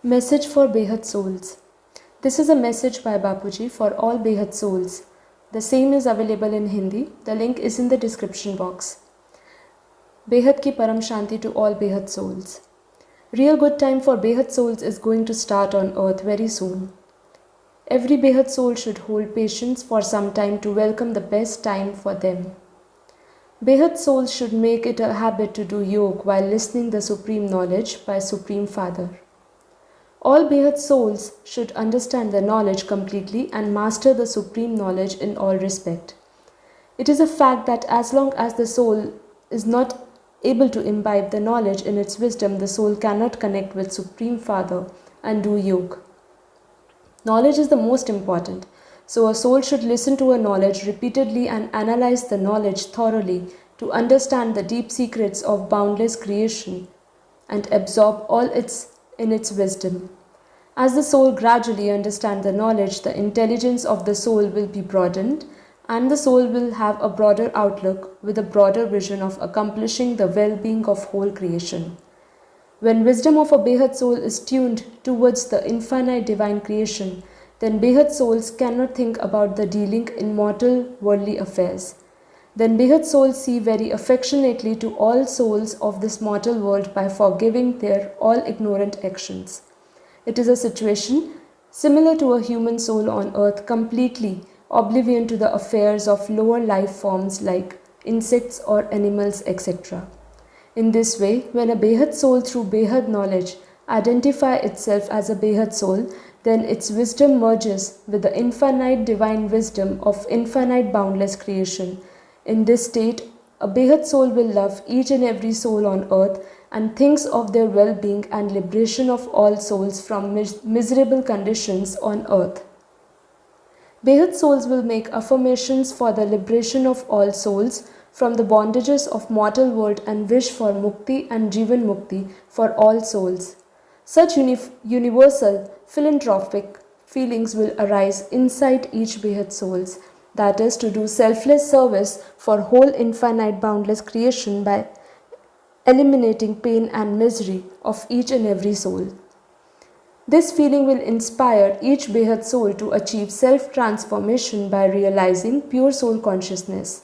Message for Behad Souls. This is a message by Bapuji for all Behad souls. The same is available in Hindi. The link is in the description box. Behad ki Param Shanti to all Behad souls. Real good time for Behad souls is going to start on earth very soon. Every Behad soul should hold patience for some time to welcome the best time for them. Behad souls should make it a habit to do yoga while listening the supreme knowledge by Supreme Father. All Behad souls should understand the knowledge completely and master the supreme knowledge in all respect. It is a fact that as long as the soul is not able to imbibe the knowledge in its wisdom, the soul cannot connect with Supreme Father and do yoga. Knowledge is the most important, so a soul should listen to a knowledge repeatedly and analyze the knowledge thoroughly to understand the deep secrets of boundless creation and absorb all in its wisdom. As the soul gradually understands the knowledge, the intelligence of the soul will be broadened and the soul will have a broader outlook with a broader vision of accomplishing the well-being of whole creation. When wisdom of a Behad soul is tuned towards the infinite divine creation, then Behad souls cannot think about the dealing in mortal worldly affairs. Then Behad souls see very affectionately to all souls of this mortal world by forgiving their all ignorant actions. It is a situation similar to a human soul on earth completely oblivion to the affairs of lower life forms like insects or animals, etc. In this way, when a Behad soul through Behad knowledge identify itself as a Behad soul, then its wisdom merges with the infinite divine wisdom of infinite boundless creation. In this state, a Behad soul will love each and every soul on earth and thinks of their well-being and liberation of all souls from miserable conditions on earth. Behad souls will make affirmations for the liberation of all souls from the bondages of mortal world and wish for mukti and jivan mukti for all souls. Such universal philanthropic feelings will arise inside each Behad souls, that is to do selfless service for whole infinite boundless creation by eliminating pain and misery of each and every soul. This feeling will inspire each Behad soul to achieve self-transformation by realizing pure soul consciousness.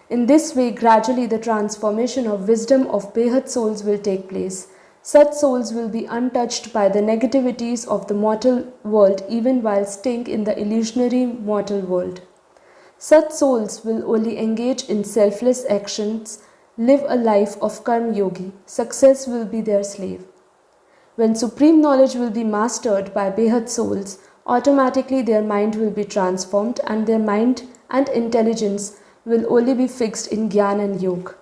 In this way, gradually the transformation of wisdom of Behad souls will take place. Such souls will be untouched by the negativities of the mortal world even while staying in the illusionary mortal world. Such souls will only engage in selfless actions, live a life of karma yogi. Success will be their slave. When supreme knowledge will be mastered by Behad souls, automatically their mind will be transformed and their mind and intelligence will only be fixed in Gyan and Yoga.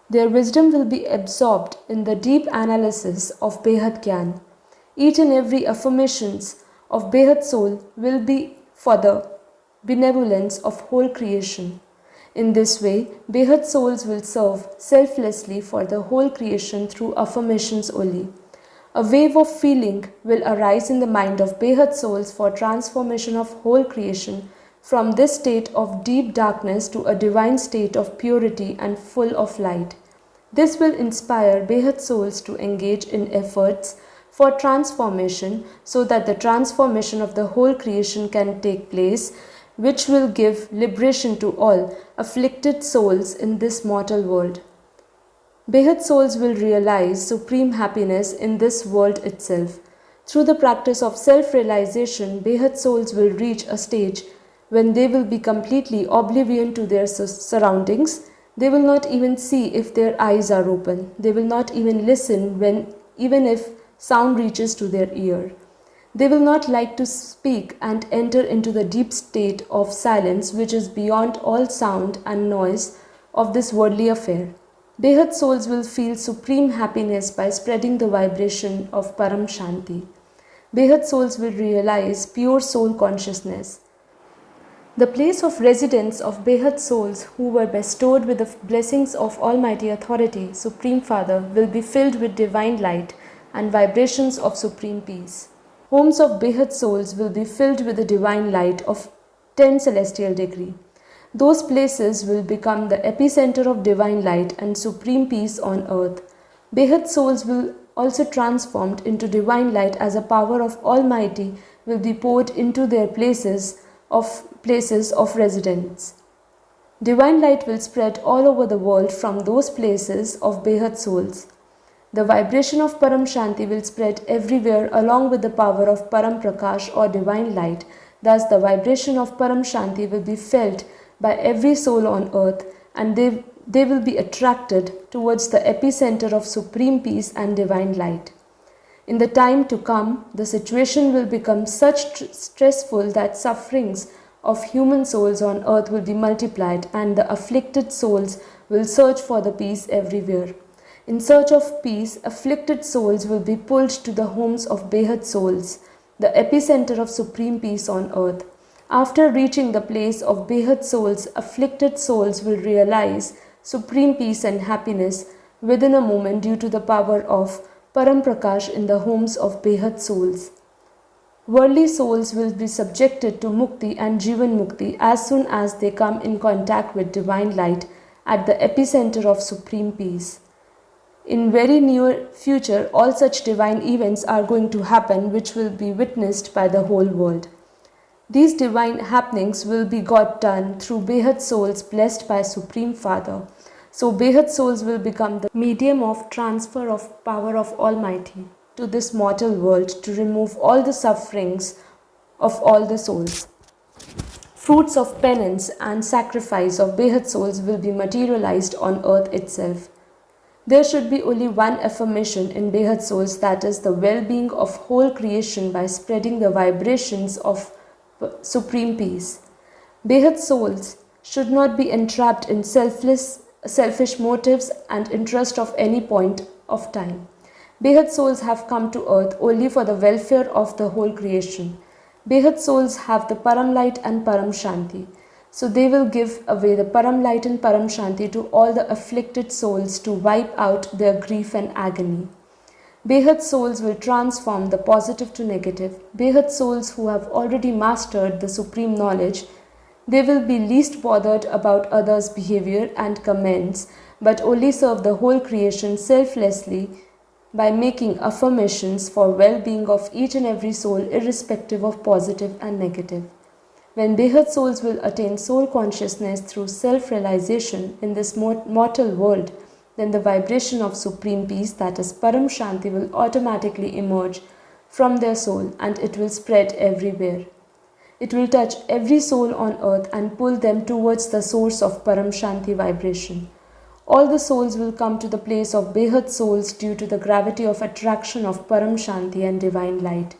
Their wisdom will be absorbed in the deep analysis of Behad Gyan. Each and every affirmations of Behad soul will be for the benevolence of whole creation. In this way, Behad souls will serve selflessly for the whole creation through affirmations only. A wave of feeling will arise in the mind of Behad souls for transformation of whole creation from this state of deep darkness to a divine state of purity and full of light. This will inspire Behad souls to engage in efforts for transformation so that the transformation of the whole creation can take place, which will give liberation to all afflicted souls in this mortal world. Behad souls will realize supreme happiness in this world itself. Through the practice of self-realization, Behad souls will reach a stage when they will be completely oblivion to their surroundings. They will not even see if their eyes are open. They will not even listen even if sound reaches to their ear. They will not like to speak and enter into the deep state of silence which is beyond all sound and noise of this worldly affair. Behad souls will feel supreme happiness by spreading the vibration of Param Shanti. Behad souls will realize pure soul consciousness. The place of residence of Behad souls who were bestowed with the blessings of Almighty Authority, Supreme Father, will be filled with divine light and vibrations of supreme peace. Homes of Behad souls will be filled with the divine light of 10 celestial degree. Those places will become the epicenter of divine light and supreme peace on earth. Behad souls will also transformed into divine light as a power of Almighty will be poured into their places of residence. Divine light will spread all over the world from those places of Behad souls. The vibration of Param Shanti will spread everywhere along with the power of Param Prakash or divine light. Thus, the vibration of Param Shanti will be felt by every soul on earth, and they will be attracted towards the epicenter of supreme peace and divine light. In the time to come, the situation will become such stressful that sufferings of human souls on earth will be multiplied, and the afflicted souls will search for the peace everywhere. In search of peace, afflicted souls will be pulled to the homes of Behad souls, the epicenter of supreme peace on earth. After reaching the place of Behad souls, afflicted souls will realize supreme peace and happiness within a moment due to the power of Param Prakash in the homes of Behad souls. Worldly souls will be subjected to Mukti and Jivan Mukti as soon as they come in contact with divine light at the epicenter of supreme peace. In very near future, all such divine events are going to happen which will be witnessed by the whole world. These divine happenings will be got done through Behad souls blessed by Supreme Father. So Behad souls will become the medium of transfer of power of Almighty to this mortal world to remove all the sufferings of all the souls. Fruits of penance and sacrifice of Behad souls will be materialized on earth itself. There should be only one affirmation in Behad souls, that is the well-being of whole creation by spreading the vibrations of supreme peace. Behad souls should not be entrapped in selfish motives and interest of any point of time. Behad souls have come to earth only for the welfare of the whole creation. Behad souls have the Param light and Param Shanti. So they will give away the Param light and Param Shanti to all the afflicted souls to wipe out their grief and agony. Behad souls will transform the positive to negative. Behad souls who have already mastered the supreme knowledge, they will be least bothered about others' behavior and comments, but only serve the whole creation selflessly by making affirmations for well-being of each and every soul irrespective of positive and negative. When Behad souls will attain soul consciousness through self-realization in this mortal world, then the vibration of supreme peace, that is Param Shanti, will automatically emerge from their soul and it will spread everywhere. It will touch every soul on earth and pull them towards the source of Param Shanti vibration. All the souls will come to the place of Behad souls due to the gravity of attraction of Param Shanti and divine light.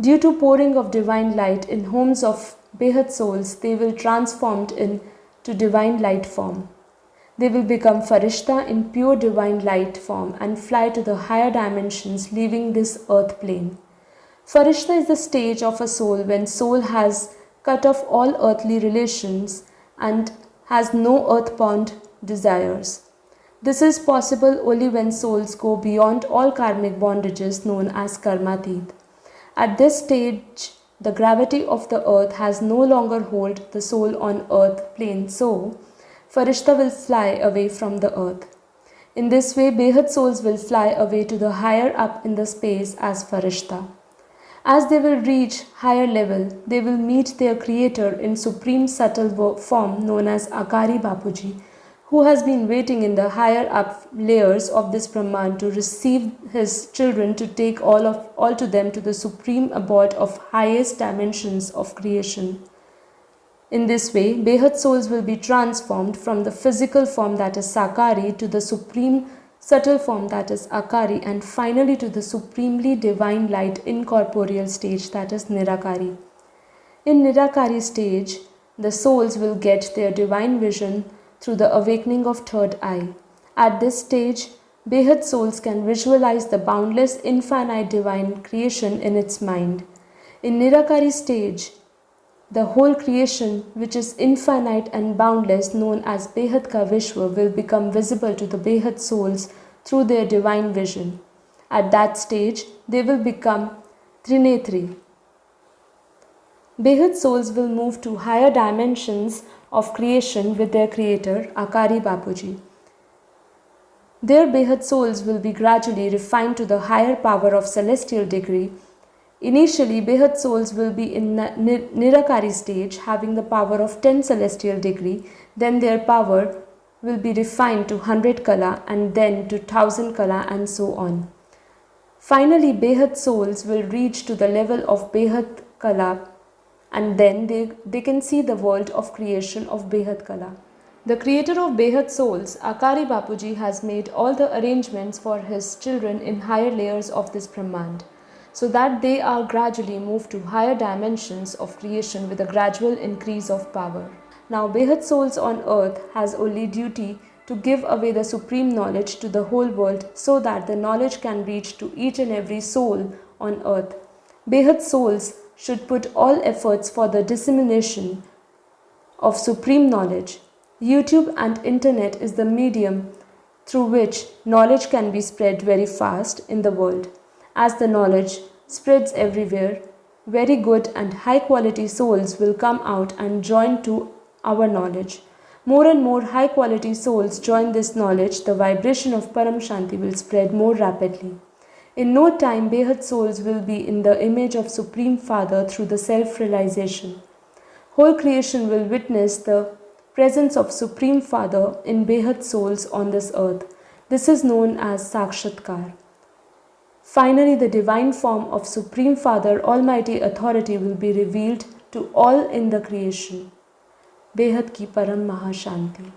Due to pouring of divine light in homes of Behad souls, they will transformed into divine light form. They will become Farishta in pure divine light form and fly to the higher dimensions, leaving this earth plane. Farishta is the stage of a soul when soul has cut off all earthly relations and has no earthbound desires. This is possible only when souls go beyond all karmic bondages known as Karmatit. At this stage, the gravity of the earth has no longer hold the soul on earth plane, so Farishta will fly away from the earth. In this way, Behad souls will fly away to the higher up in the space as Farishta. As they will reach higher level, they will meet their creator in supreme subtle form known as Akari Bapuji, who has been waiting in the higher up layers of this Brahman to receive his children to take all to them to the supreme abode of highest dimensions of creation. In this way, Behad souls will be transformed from the physical form, that is Sakari, to the supreme subtle form, that is Akari, and finally to the supremely divine light incorporeal stage, that is Nirakari. In Nirakari stage, the souls will get their divine vision through the awakening of third eye. At this stage, Behad souls can visualize the boundless infinite divine creation in its mind. In Nirakari stage, the whole creation, which is infinite and boundless, known as Behad Ka Vishwa, will become visible to the Behad souls through their divine vision. At that stage, they will become Trinetri. Behad souls will move to higher dimensions of creation with their creator, Akari Bapuji. Their Behad souls will be gradually refined to the higher power of celestial degree. Initially, Behad souls will be in Nirakari stage, having the power of 10 celestial degree. Then their power will be refined to 100 kala and then to 1000 kala and so on. Finally, Behad souls will reach to the level of Behad kala and then they can see the world of creation of Behad kala. The creator of Behad souls, Akari Bapuji, has made all the arrangements for his children in higher layers of this Brahmand, so that they are gradually moved to higher dimensions of creation with a gradual increase of power. Now Behad souls on earth has only duty to give away the supreme knowledge to the whole world so that the knowledge can reach to each and every soul on earth. Behad souls should put all efforts for the dissemination of supreme knowledge. YouTube and internet is the medium through which knowledge can be spread very fast in the world. As the knowledge spreads everywhere, very good and high quality souls will come out and join to our knowledge. More and more high quality souls join this knowledge, the vibration of Param Shanti will spread more rapidly. In no time, Behad souls will be in the image of Supreme Father through the self-realization. Whole creation will witness the presence of Supreme Father in Behad souls on this earth. This is known as Sakshatkar. Finally, the divine form of Supreme Father, Almighty Authority will be revealed to all in the creation. Behad ki Param Mahashanti.